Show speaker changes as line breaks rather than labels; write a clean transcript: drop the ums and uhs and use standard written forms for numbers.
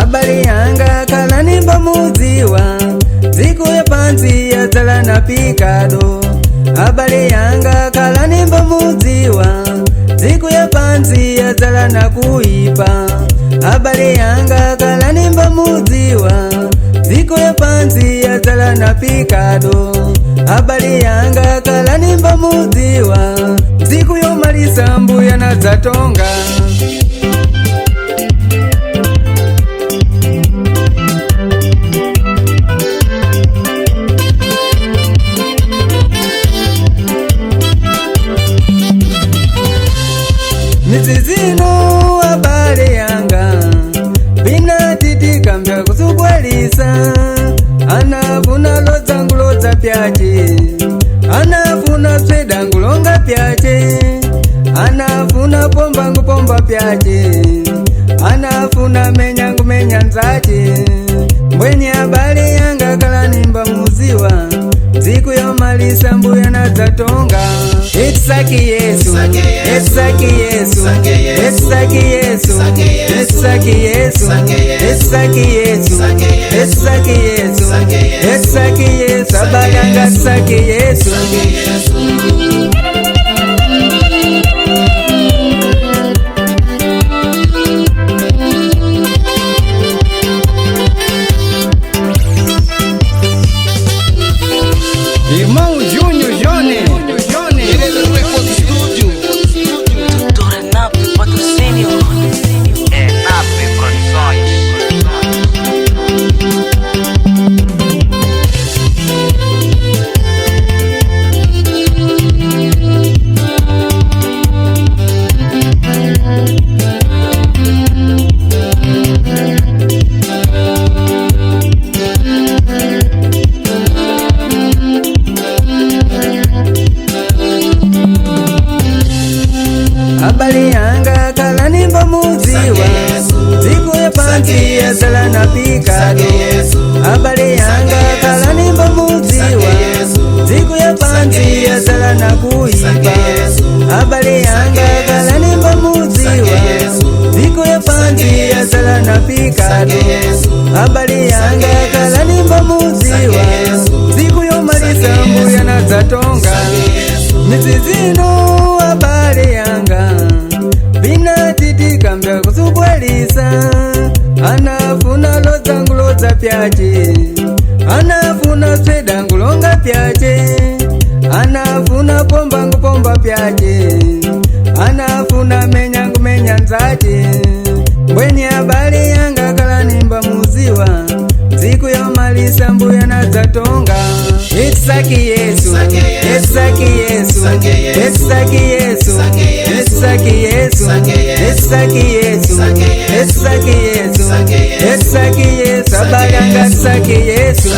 habari yanga kala nimba muziwa, dziko ya pansi yazala na pikado. Habari yanga kala nimba muziwa, dziko ya pansi yazala na kuipa. Habari yanga kala nimba muziwa, dziko ya pansi yazala na pikado. Habari yanga kala nimba muziwa, dziko yo malisa mbuya na zatonga. Mizizino habari yanga bina titika mbya kusugwalisa. Anafuna loza nguloza pyache, anafuna sweda ngulonga pyache, anafuna pomba ngupomba pyache, anafuna menya ngumenya nzache. Mbwenye habari yanga kala nimba muziwa, dziko yo malisa mbuya na zatonga. Etsaki Yesu, etsaki Yesu, etsaki Yesu, etsaki Yesu, etsaki Yesu, etsaki Yesu, etsaki Yesu, abayanga etsaki Yesu. Irmão Júnior Jone,
Doutora Nap, patrocínio é Nap Produções.
habari yanga kala nimba muziwa, dziko ya pansi yazala na pikado. Habari yanga kala nimba muziwa, dziko ya pansi yazala na kuipa. Habari yanga kala nimba muziwa, dziko ya pansi yazala na pikado. Habari yanga kala nimba muziwa, dziko yo malisa mbuya na zatonga. Mizizino habari yanga bina titika mbya kusugwalisa. Anafuna loza nguloza pyache, anafuna sweda ngulonga pyache, anafuna pomba ngupomba pyache, anafuna menya ngumenya nzache. Mbwenye habari yanga kala nimba muziwa, dziko yo malisa mbuya na zatonga. Etsaki Yesu, etsaki Yesu, etsaki Yesu, etsaki Yesu, etsaki Yesu, etsaki Yesu, etsaki Yesu, abayanga etsaki Yesu.